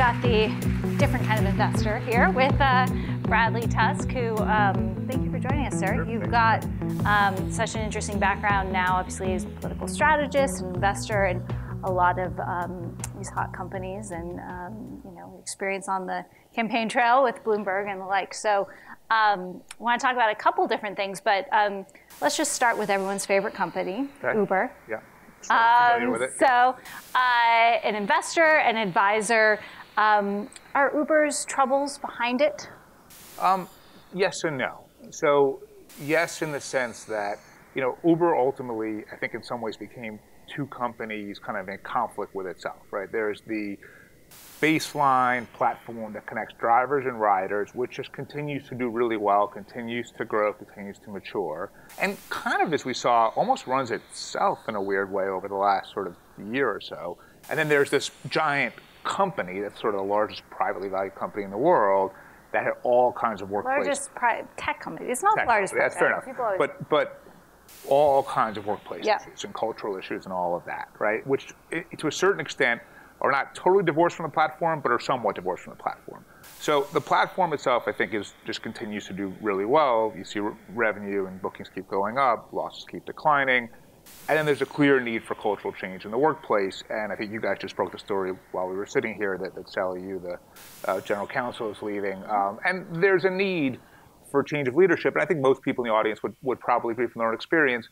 got the different kind of investor here with Bradley Tusk, who, thank you for joining us, sir. Sure, You've got such an interesting background now, obviously, as a political strategist and investor in a lot of these hot companies and, experience on the campaign trail with Bloomberg and the like. So I want to talk about a couple different things, but let's just start with everyone's favorite company, okay. Uber. Yeah. Familiar with it. So, an investor, an advisor, are Uber's troubles behind it? Yes and no. So, yes, in the sense that, Uber ultimately, I think in some ways became two companies kind of in conflict with itself, right? There's the baseline platform that connects drivers and riders, which just continues to do really well, continues to grow, continues to mature, and kind of, as we saw, almost runs itself in a weird way over the last sort of year or so. And then there's this giant company that's sort of the largest privately valued company in the world that had all kinds of workplace. Largest tech company. It's not the largest. That's fair enough. But all kinds of workplace issues and cultural issues and all of that, right? Which, to a certain extent, are not totally divorced from the platform, but are somewhat divorced from the platform. So the platform itself, I think, just continues to do really well. You see revenue and bookings keep going up, losses keep declining, and then there's a clear need for cultural change in the workplace. And I think you guys just broke the story while we were sitting here that Sally Yu, the general counsel, is leaving. And there's a need for change of leadership, and I think most people in the audience would probably agree from their own experience.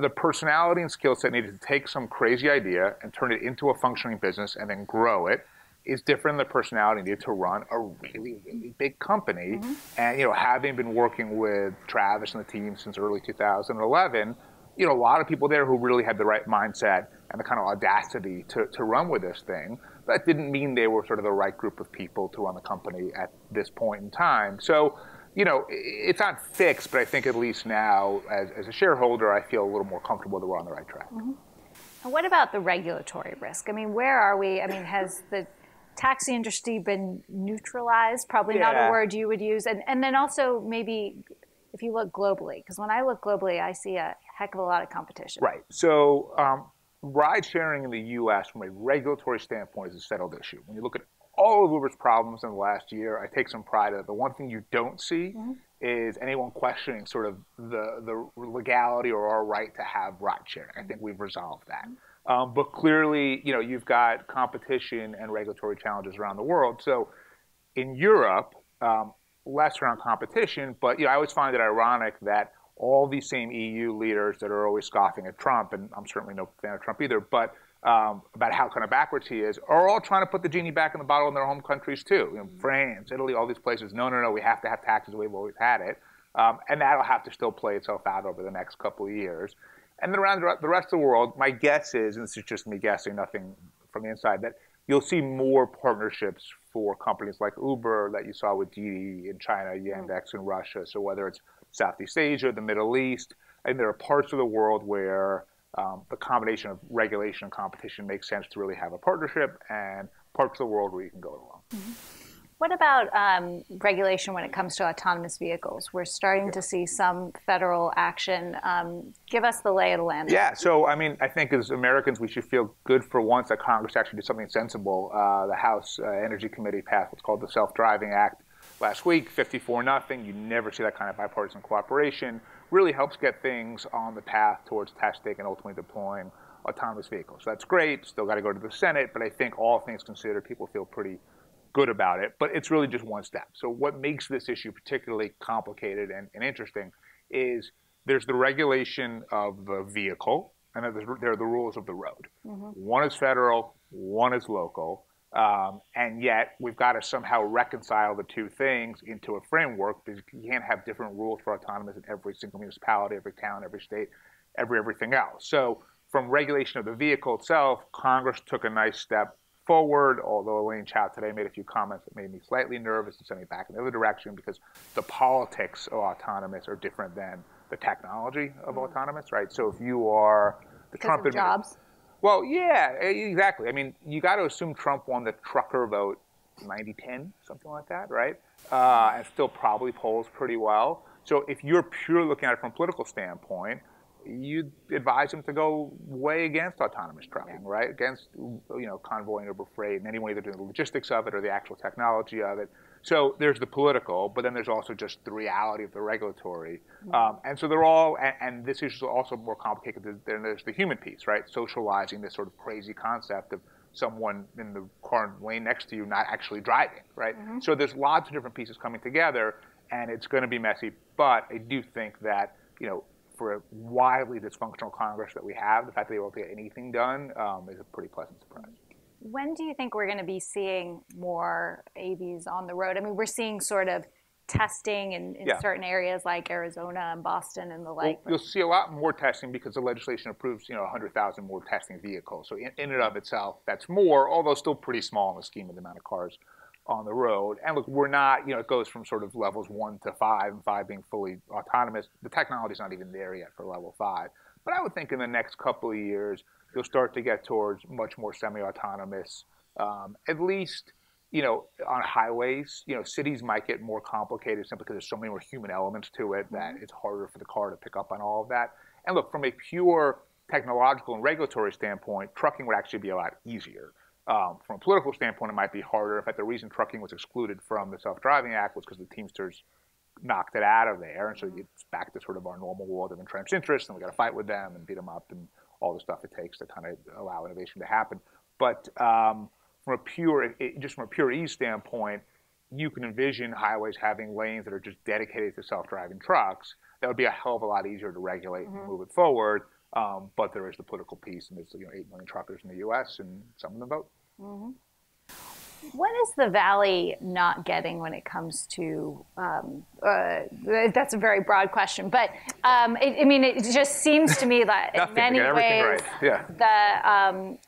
The personality and skill set needed to take some crazy idea and turn it into a functioning business and then grow it is different than the personality needed to run a really, really big company. Mm-hmm. And, having been working with Travis and the team since early 2011, a lot of people there who really had the right mindset and the kind of audacity to run with this thing. That didn't mean they were sort of the right group of people to run the company at this point in time. So, it's not fixed, but I think at least now, as a shareholder, I feel a little more comfortable that we're on the right track. Mm-hmm. And what about the regulatory risk? I mean, where are we? I mean, has the taxi industry been neutralized? Probably not a word you would use. And then also maybe if you look globally, because when I look globally, I see a heck of a lot of competition. Right. So ride sharing in the U.S. from a regulatory standpoint is a settled issue. When you look at all of Uber's problems in the last year, I take some pride in it. The one thing you don't see is anyone questioning sort of the legality or our right to have ride sharing. I think we've resolved that. But clearly, you've got competition and regulatory challenges around the world. So in Europe, less around competition, but I always find it ironic that all these same EU leaders that are always scoffing at Trump, and I'm certainly no fan of Trump either, but about how kind of backwards he is, are all trying to put the genie back in the bottle in their home countries too. France, Italy, all these places. No, we have to have taxes the way we've always had it. And that'll have to still play itself out over the next couple of years. And then around the rest of the world, my guess is, and this is just me guessing, nothing from the inside, that you'll see more partnerships for companies like Uber that you saw with Didi in China, Yandex in Russia. So whether it's Southeast Asia, the Middle East, and there are parts of the world where the combination of regulation and competition makes sense to really have a partnership, and parts of the world where you can go it alone. Mm-hmm. What about regulation when it comes to autonomous vehicles? We're starting to see some federal action. Give us the lay of the land. Yeah, so I think as Americans, we should feel good for once that Congress actually did something sensible. The House Energy Committee passed what's called the Self-Driving Act last week, 54-0. You never see that kind of bipartisan cooperation. Really helps get things on the path towards testing and ultimately deploying autonomous vehicles. So that's great. Still got to go to the Senate, but I think all things considered, people feel pretty good about it. But it's really just one step. So what makes this issue particularly complicated and interesting is there's the regulation of the vehicle, and then there are the rules of the road. Mm-hmm. One is federal, one is local. And yet we've got to somehow reconcile the two things into a framework, because you can't have different rules for autonomous in every single municipality, every town, every state, everything else. So from regulation of the vehicle itself, Congress took a nice step forward, although Elaine Chao today made a few comments that made me slightly nervous and sent me back in the other direction, because the politics of autonomous are different than the technology of autonomous, right? So if you are the Trump administration, jobs. Well, yeah, exactly. You got to assume Trump won the trucker vote 90-10, something like that, right? And still probably polls pretty well. So if you're purely looking at it from a political standpoint, you advise them to go way against autonomous trucking, right? Against, convoy and Uber Freight and anyone either doing the logistics of it or the actual technology of it. So there's the political, but then there's also just the reality of the regulatory. And so they're all, and this issue is also more complicated than there's the human piece, right? Socializing this sort of crazy concept of someone in the car lane next to you not actually driving, right? So there's lots of different pieces coming together, and it's going to be messy. But I do think that, for a wildly dysfunctional Congress that we have, the fact that they won't get anything done is a pretty pleasant surprise. When do you think we're going to be seeing more AVs on the road? I mean, we're seeing sort of testing in certain areas like Arizona and Boston and the like. Well, you'll see a lot more testing because the legislation approves, 100,000 more testing vehicles. So in and of itself, that's more, although still pretty small in the scheme of the amount of cars on the road. And look, we're not, it goes from sort of levels 1 to 5, and 5 being fully autonomous. The technology's not even there yet for level 5. But I would think in the next couple of years, you'll start to get towards much more semi-autonomous, at least, on highways. Cities might get more complicated simply because there's so many more human elements to it that it's harder for the car to pick up on all of that. And look, from a pure technological and regulatory standpoint, trucking would actually be a lot easier. From a political standpoint, it might be harder. In fact, the reason trucking was excluded from the Self-Driving Act was because the Teamsters knocked it out of there. And so it's back to sort of our normal world of entrenched interests, and we got to fight with them and beat them up and all the stuff it takes to kind of allow innovation to happen. But from a pure ease standpoint, you can envision highways having lanes that are just dedicated to self-driving trucks. That would be a hell of a lot easier to regulate and move it forward. But there is the political piece, and there's 8 million truckers in the U.S. and some of them vote. What is the Valley not getting when it comes to, that's a very broad question, but it just seems to me that in many ways,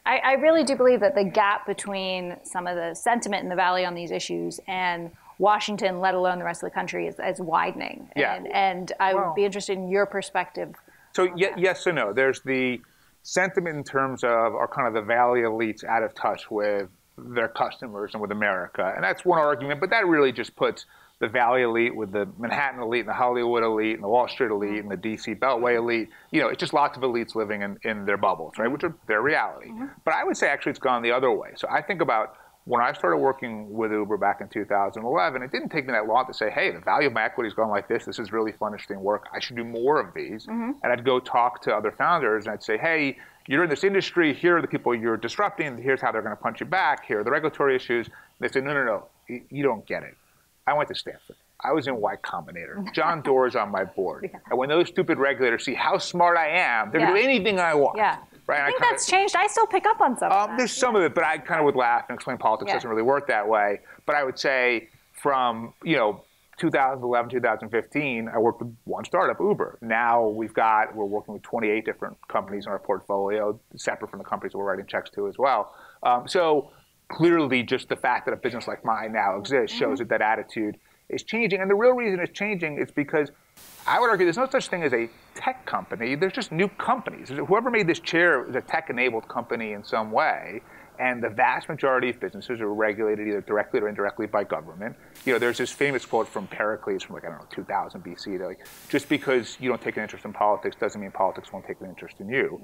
I really do believe that the gap between some of the sentiment in the Valley on these issues and Washington, let alone the rest of the country, is widening. And I would be interested in your perspective. So yes and no. There's the sentiment in terms of our kind of the Valley elites out of touch with their customers and with America. And that's one argument, but that really just puts the Valley elite with the Manhattan elite and the Hollywood elite and the Wall Street elite and the DC Beltway elite. It's just lots of elites living in their bubbles, right, which are their reality. But I would say actually it's gone the other way. So I think about when I started working with Uber back in 2011, it didn't take me that long to say, hey, the value of my equity is going like this. This is really fun, interesting work. I should do more of these. And I'd go talk to other founders and I'd say, hey, you're in this industry. Here are the people you're disrupting. Here's how they're going to punch you back. Here are the regulatory issues. They say, no, you don't get it. I went to Stanford. I was in Y Combinator. John Doerr's on my board. And when those stupid regulators see how smart I am, they're going to do anything I want. Right? I think that's changed. I still pick up on some of that. There's some of it, but I kind of would laugh and explain politics doesn't really work that way. But I would say from 2011, 2015, I worked with one startup, Uber. Now we're working with 28 different companies in our portfolio, separate from the companies we're writing checks to as well. So clearly just the fact that a business like mine now exists shows that attitude is changing. And the real reason it's changing is because I would argue there's no such thing as a tech company. There's just new companies. Whoever made this chair is a tech-enabled company in some way. And the vast majority of businesses are regulated either directly or indirectly by government. There's this famous quote from Pericles from 2000 BC. That just because you don't take an interest in politics doesn't mean politics won't take an interest in you.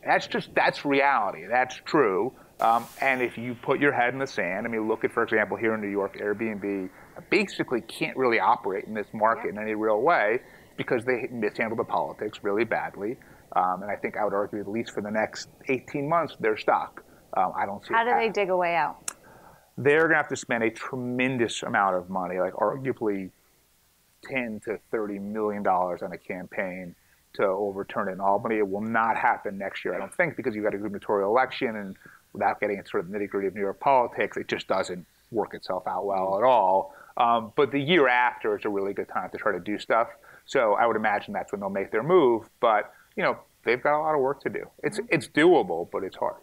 That's reality. That's true. And if you put your head in the sand, look at, for example, here in New York, Airbnb basically can't really operate in this market in any real way because they mishandle the politics really badly. And I think I would argue at least for the next 18 months, they're stuck. I don't see How do they dig a way out? They're going to have to spend a tremendous amount of money, like arguably $10 to $30 million on a campaign to overturn it in Albany. It will not happen next year, I don't think, because you've got a gubernatorial election, and without getting into sort of nitty-gritty of New York politics, it just doesn't work itself out well at all. But the year after is a really good time to try to do stuff. So I would imagine that's when they'll make their move. But they've got a lot of work to do. It's doable, but it's hard.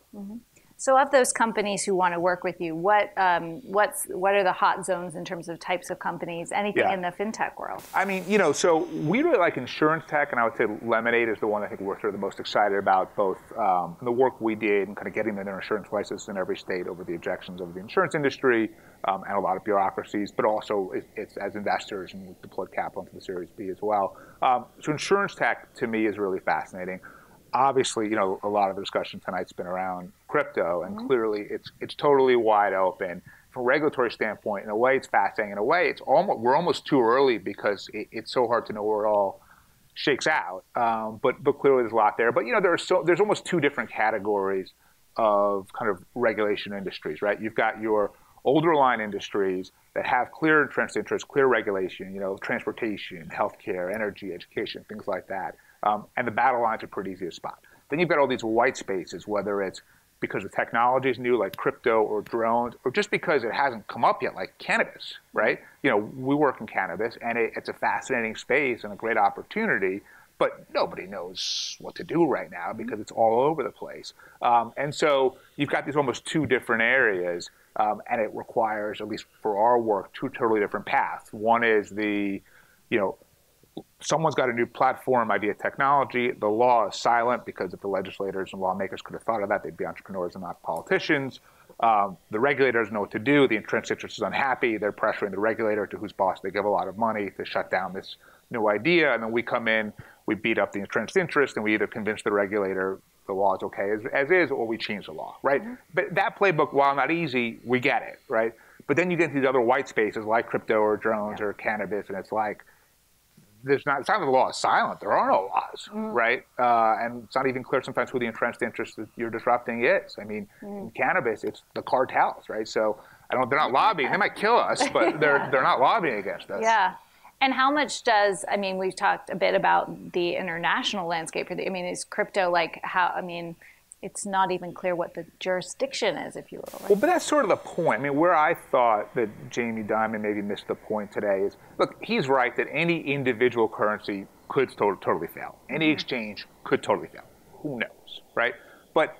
So of those companies who want to work with you, what are the hot zones in terms of types of companies, anything in the fintech world? I mean, so we really like insurance tech, and I would say Lemonade is the one I think we're sort of the most excited about, both the work we did and kind of getting their insurance license in every state over the objections of the insurance industry and a lot of bureaucracies, but also it's as investors, and we've deployed capital into the Series B as well. So insurance tech, to me, is really fascinating. Obviously, a lot of the discussion tonight's been around crypto, and clearly it's totally wide open. From a regulatory standpoint, in a way, it's fascinating. In a way, we're almost too early because it's so hard to know where it all shakes out. But clearly, there's a lot there. But there's almost two different categories of kind of regulation industries, right? You've got your older line industries that have clear entrenched interests, clear regulation, transportation, healthcare, energy, education, things like that. And the battle lines are pretty easy to spot. Then you've got all these white spaces, whether it's because the technology is new, like crypto or drones, or just because it hasn't come up yet, like cannabis, right? We work in cannabis, and it's a fascinating space and a great opportunity, but nobody knows what to do right now because it's all over the place. And so you've got these almost two different areas, and it requires, at least for our work, two totally different paths. One is someone's got a new platform, idea, technology. The law is silent because if the legislators and lawmakers could have thought of that, they'd be entrepreneurs and not politicians. The regulators know what to do. The entrenched interest is unhappy. They're pressuring the regulator, to whose boss they give a lot of money, to shut down this new idea. And then we come in, we beat up the entrenched interest, and we either convince the regulator the law is okay as is, or we change the law, right? But that playbook, while not easy, we get it, right? But then you get into these other white spaces like crypto or drones or cannabis, and it's like, it's not that the law is silent. There are no laws, right? And it's not even clear sometimes who the entrenched interest that you're disrupting is. I mean, in cannabis, it's the cartels, right? So they're not lobbying. They might kill us, but they're not lobbying against us. Yeah. And how much we've talked a bit about the international landscape for is crypto it's not even clear what the jurisdiction is, if you will. Right? Well, but that's sort of the point. I mean, where I thought that Jamie Dimon maybe missed the point today is, look, he's right that any individual currency could totally fail. Any exchange could totally fail. Who knows, right? But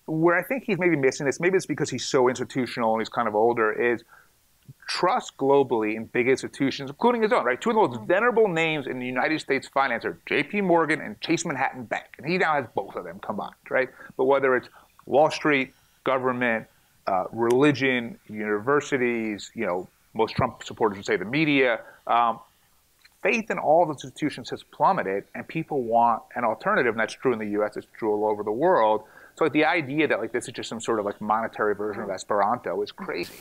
where I think he's maybe missing this, maybe it's because he's so institutional and he's kind of older, is trust globally in big institutions, including his own, right? Two of the most venerable names in the United States finance are J.P. Morgan and Chase Manhattan Bank. And he now has both of them combined, right? But whether it's Wall Street, government, religion, universities, most Trump supporters would say the media, faith in all those institutions has plummeted, and people want an alternative. And that's true in the U.S., it's true all over the world. So the idea that this is just some sort of monetary version of Esperanto is crazy.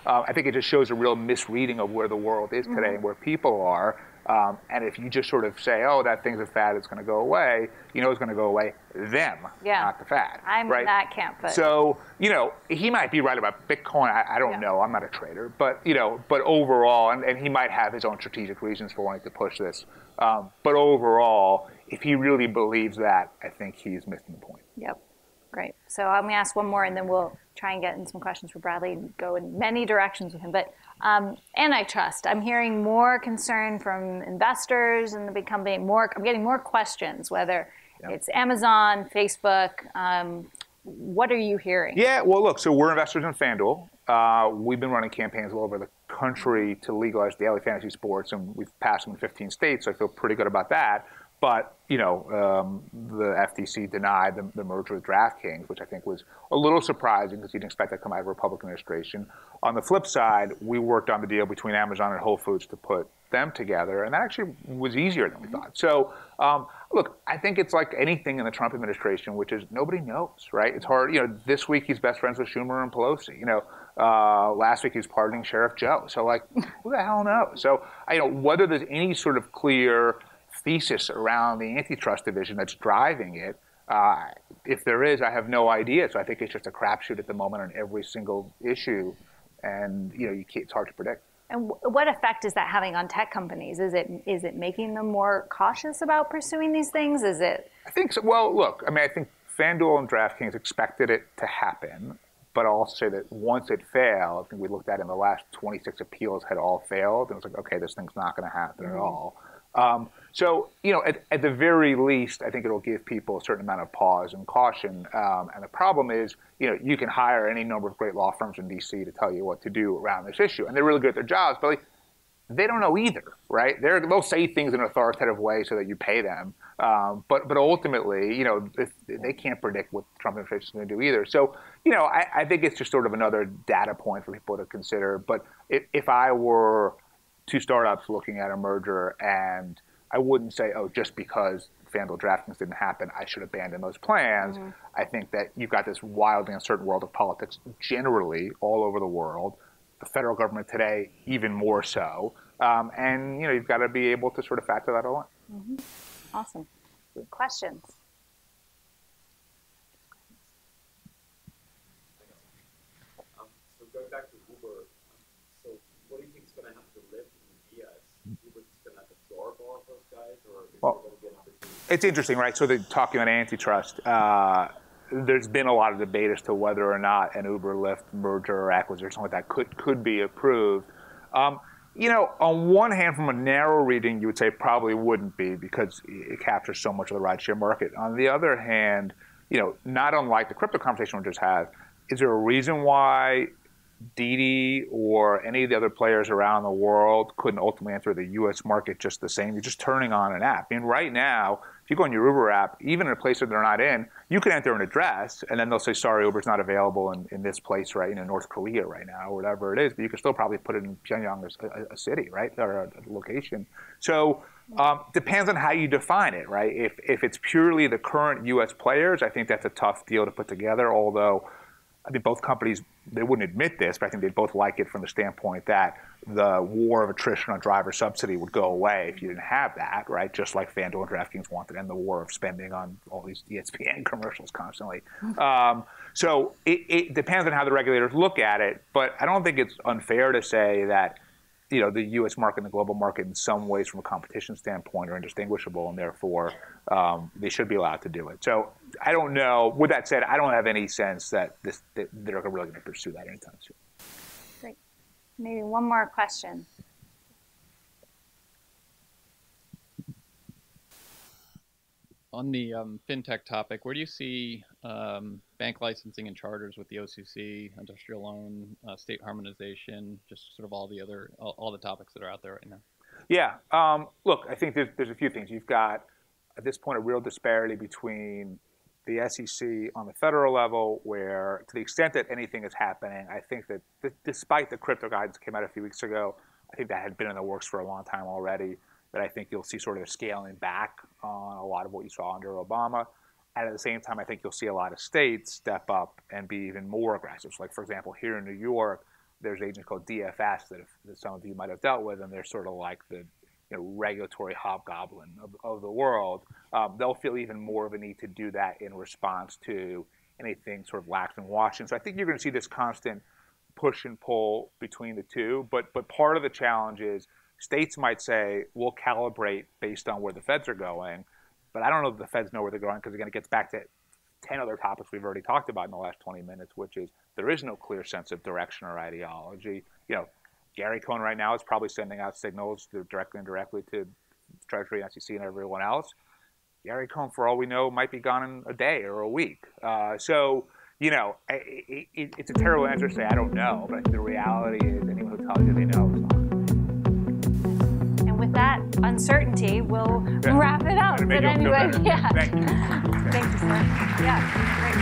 I think it just shows a real misreading of where the world is today and where people are. And if you just sort of say, oh, that thing's a fad, it's going to go away, it's going to go away, not the fad. I'm right? in that camp. But... So, he might be right about Bitcoin. I don't know. I'm not a trader. But, but overall, and he might have his own strategic reasons for wanting to push this. But overall, if he really believes that, I think he's missing the point. Yep. Great. So I'm going to ask one more, and then we'll try and get in some questions for Bradley and go in many directions with him. But antitrust, I'm hearing more concern from investors in the big company. I'm getting more questions, whether it's Amazon, Facebook. What are you hearing? Yeah, well, look, so we're investors in FanDuel. We've been running campaigns all over the country to legalize daily fantasy sports, and we've passed them in 15 states, so I feel pretty good about that. But, the FTC denied the merger with DraftKings, which I think was a little surprising because you didn't expect that to come out of a Republican administration. On the flip side, we worked on the deal between Amazon and Whole Foods to put them together, and that actually was easier than we thought. So, look, I think it's like anything in the Trump administration, which is nobody knows, right? It's hard. This week he's best friends with Schumer and Pelosi. Last week he was pardoning Sheriff Joe. So, who the hell knows? So, whether there's any sort of clear thesis around the antitrust division that's driving it. If there is, I have no idea. So I think it's just a crapshoot at the moment on every single issue, and it's hard to predict. And what effect is that having on tech companies? Is it making them more cautious about pursuing these things? Is it? I think so. Well, look, I think FanDuel and DraftKings expected it to happen, but I'll also say that once it failed, I think we looked at it in the last 26 appeals had all failed, and it was like, okay, this thing's not going to happen at all. So, at the very least, I think it'll give people a certain amount of pause and caution. And the problem is, you can hire any number of great law firms in DC to tell you what to do around this issue. And they're really good at their jobs, but they don't know either, right? They'll say things in an authoritative way so that you pay them. But ultimately, they can't predict what the Trump administration is going to do either. So, I think it's just sort of another data point for people to consider. But if I were two startups looking at a merger, and I wouldn't say, oh, just because FanDuel DraftKings didn't happen, I should abandon those plans. Mm-hmm. I think that you've got this wildly uncertain world of politics generally all over the world. The federal government today, even more so. And, you've got to be able to sort of factor that all in. Mm-hmm. Awesome. Good questions. So going back to Uber, so what do you think is going to happen to Lyft and Via? Uber's going to have to absorb all of those guys, or is there going to be an opportunity? It's interesting, right? So talking about antitrust, there's been a lot of debate as to whether or not an Uber-Lyft merger or acquisition, something like that, could be approved. On one hand, from a narrow reading, you would say probably wouldn't be because it captures so much of the rideshare market. On the other hand, not unlike the crypto conversation we just had, is there a reason why Didi or any of the other players around the world couldn't ultimately enter the U.S. market just the same? You're just turning on an app. I mean, right now, if you go on your Uber app, even in a place that they're not in, you can enter an address, and then they'll say, sorry, Uber's not available in this place, right, North Korea right now, or whatever it is. But you can still probably put it in Pyongyang, a city, right, or a location. So depends on how you define it, right? If it's purely the current U.S. players, I think that's a tough deal to put together, although I think both companies, they wouldn't admit this, but I think they'd both like it from the standpoint that the war of attrition on driver subsidy would go away if you didn't have that, right? Just like FanDuel and DraftKings wanted, and the war of spending on all these ESPN commercials constantly. So it depends on how the regulators look at it, but I don't think it's unfair to say that the U.S. market and the global market in some ways from a competition standpoint are indistinguishable, and therefore they should be allowed to do it. So I don't know. With that said, I don't have any sense that they're really going to pursue that anytime soon. Great. Maybe one more question. On the FinTech topic, where do you see bank licensing and charters with the OCC, industrial loan, state harmonization, just sort of all the topics that are out there right now? Yeah. Look, I think there's a few things. You've got, at this point, a real disparity between the SEC on the federal level, where to the extent that anything is happening, I think that despite the crypto guidance that came out a few weeks ago, I think that had been in the works for a long time already, that I think you'll see sort of a scaling back on a lot of what you saw under Obama. And at the same time, I think you'll see a lot of states step up and be even more aggressive. So like, for example, here in New York, there's agents called DFS that some of you might have dealt with, and they're sort of like the regulatory hobgoblin of the world. They'll feel even more of a need to do that in response to anything sort of lax in Washington. So I think you're going to see this constant push and pull between the two. But part of the challenge is states might say, we'll calibrate based on where the feds are going. But I don't know that the feds know where they're going, because again, it gets back to 10 other topics we've already talked about in the last 20 minutes, which is there is no clear sense of direction or ideology. Gary Cohn right now is probably sending out signals directly and indirectly to Treasury, SEC, and everyone else. Gary Cohn, for all we know, might be gone in a day or a week. It's a terrible answer to say I don't know, but the reality is anyone who tells you they know is not. And with that uncertainty, we'll wrap it up. But anyway, yeah. Thank you. Thank you, sir. Yeah, great.